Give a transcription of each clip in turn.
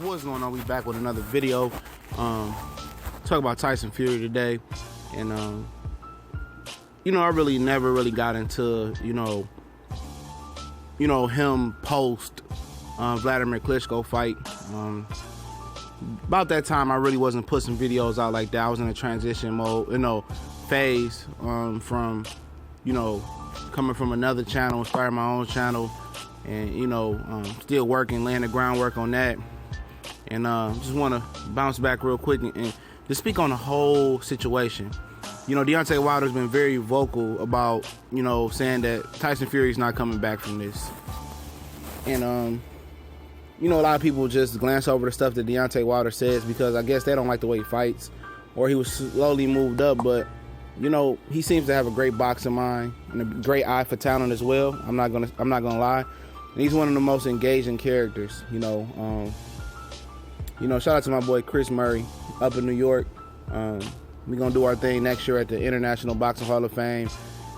What's going on? We back with another video. Talk about Tyson Fury today, and I really never got into him post Wladimir Klitschko fight. About that time, I really wasn't putting videos out like that. I was in a transition mode, phase from coming from another channel, starting my own channel, and still working, laying the groundwork on that. And just want to bounce back real quick and just speak on the whole situation. Deontay Wilder's been very vocal about, saying that Tyson Fury's not coming back from this. And, a lot of people just glance over the stuff that Deontay Wilder says because I guess they don't like the way he fights, or he was slowly moved up. But, he seems to have a great boxing mind and a great eye for talent as well. I'm not gonna lie. And he's one of the most engaging characters, shout out to my boy Chris Murray up in New York. We're going to do our thing next year at the International Boxing Hall of Fame.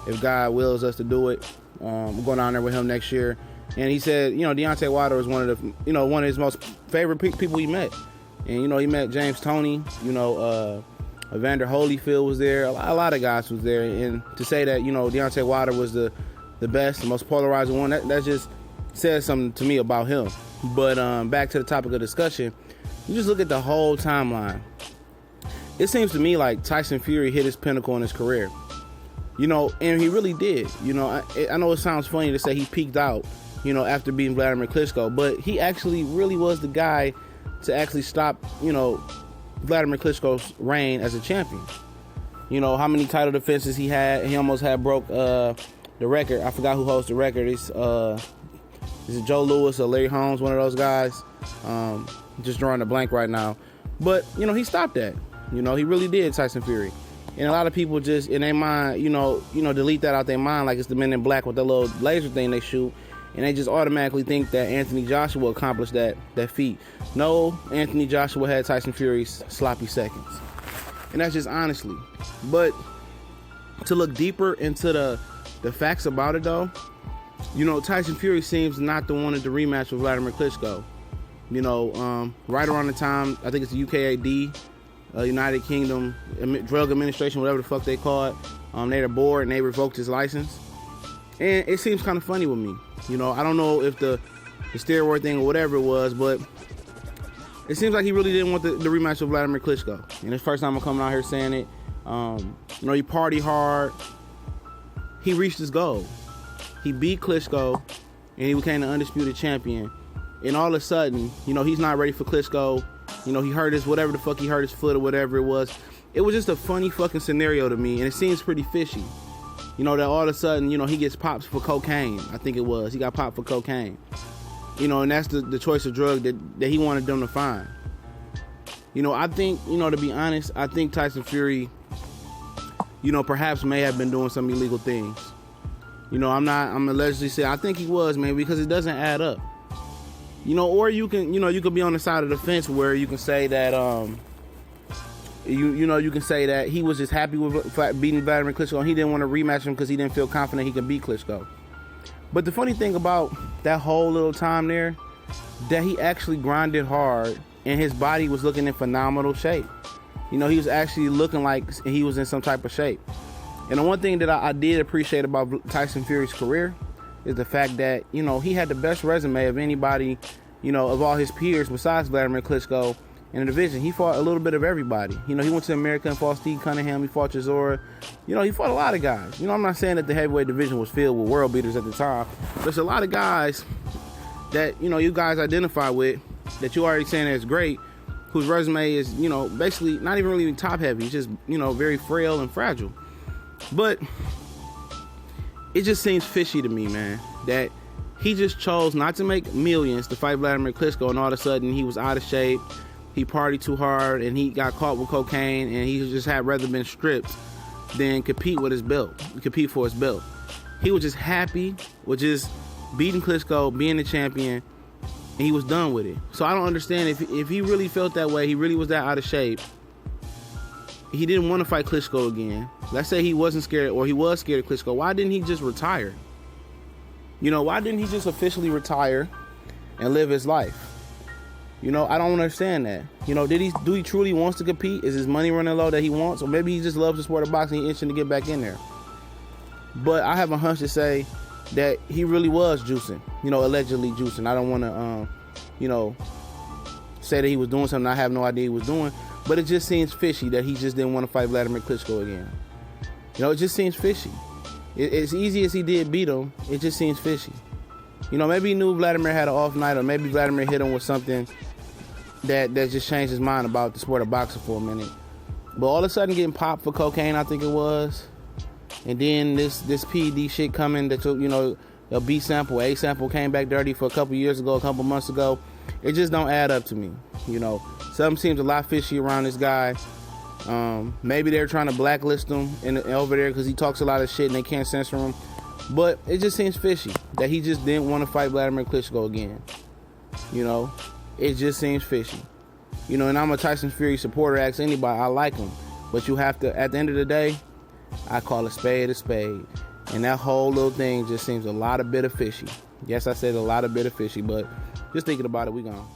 If God wills us to do it, we're going down there with him next year. And he said, Deontay Wilder was one of his most favorite people he met. And, he met James Toney, Evander Holyfield was there. A lot of guys was there. And to say that, Deontay Wilder was the best, the most polarizing one, that just says something to me about him. But back to the topic of discussion, you just look at the whole timeline. It seems to me like Tyson Fury hit his pinnacle in his career. And he really did. I know it sounds funny to say he peaked out, after beating Wladimir Klitschko, but he actually really was the guy to actually stop, Wladimir Klitschko's reign as a champion. How many title defenses he had. He almost had broke the record. I forgot who holds the record. Is it Joe Louis or Larry Holmes, one of those guys? Just drawing a blank right now. But, he stopped that. He really did, Tyson Fury. And a lot of people just, in their mind, delete that out their mind like it's the Men in Black with that little laser thing they shoot. And they just automatically think that Anthony Joshua accomplished that feat. No, Anthony Joshua had Tyson Fury's sloppy seconds. And that's just honestly. But to look deeper into the facts about it, though, Tyson Fury seems not to want the rematch with Wladimir Klitschko. Right around the time, I think it's the UKAD, United Kingdom Drug Administration, whatever the fuck they call it, they're bored and they revoked his license. And it seems kind of funny with me. I don't know if the steroid thing or whatever it was, but it seems like he really didn't want the rematch with Wladimir Klitschko. And it's the first time I'm coming out here saying it. He partied hard. He reached his goal. He beat Klitschko and he became the undisputed champion. And all of a sudden, he's not ready for Klitschko. He hurt his, whatever the fuck he hurt his foot or whatever it was. It was just a funny fucking scenario to me, and it seems pretty fishy. That all of a sudden, he gets popped for cocaine. I think it was. He got popped for cocaine. And that's the choice of drug that he wanted them to find. I think, to be honest, I think Tyson Fury, perhaps may have been doing some illegal things. I'm allegedly saying, I think he was, man, because it doesn't add up. Or you can, you could be on the side of the fence where you can say that, you can say that he was just happy with beating Wladimir Klitschko and he didn't want to rematch him because he didn't feel confident he could beat Klitschko. But the funny thing about that whole little time there, that he actually grinded hard and his body was looking in phenomenal shape. He was actually looking like he was in some type of shape. And the one thing that I did appreciate about Tyson Fury's career is the fact that, he had the best resume of anybody, of all his peers besides Wladimir Klitschko in the division. He fought a little bit of everybody. He went to America and fought Steve Cunningham. He fought Chisora. He fought a lot of guys. I'm not saying that the heavyweight division was filled with world beaters at the time. There's a lot of guys that, you guys identify with that you already saying is great, whose resume is, basically not even really top heavy. It's just, very frail and fragile. But it just seems fishy to me, man, that he just chose not to make millions to fight Wladimir Klitschko, and all of a sudden he was out of shape, he partied too hard, and he got caught with cocaine, and he just had rather been stripped than compete for his belt. He was just happy with just beating Klitschko, being the champion, and he was done with it. So I don't understand if he really felt that way, he really was that out of shape, he didn't want to fight Klitschko again. Let's say he wasn't scared, or he was scared of Klitschko. Why didn't he just retire? Why didn't he just officially retire and live his life? You know, I don't understand that. You know, do he truly wants to compete? Is his money running low that he wants? Or maybe he just loves the sport of boxing and he's itching to get back in there. But I have a hunch to say that he really was juicing. You know, allegedly juicing. I don't want to, you know, say that he was doing something I have no idea he was doing. But it just seems fishy that he just didn't want to fight Wladimir Klitschko again. You know, it just seems fishy. As easy as he did beat him, it just seems fishy. You know, maybe he knew Wladimir had an off night, or maybe Wladimir hit him with something that just changed his mind about the sport of boxing for a minute. But all of a sudden getting popped for cocaine, I think it was. And then this PED shit coming that, you know, a B sample, A sample came back dirty for a couple years ago, a couple months ago. It just don't add up to me. You know, something seems a lot fishy around this guy. Maybe they're trying to blacklist him over there because he talks a lot of shit and they can't censor him. But it just seems fishy that he just didn't want to fight Wladimir Klitschko again. You know, it just seems fishy. You know, and I'm a Tyson Fury supporter. Ask anybody, I like him. But you have to, at the end of the day, I call a spade a spade. And that whole little thing just seems a lot of bit of fishy. Yes, I said a lot of bit of fishy, but just thinking about it, we gone.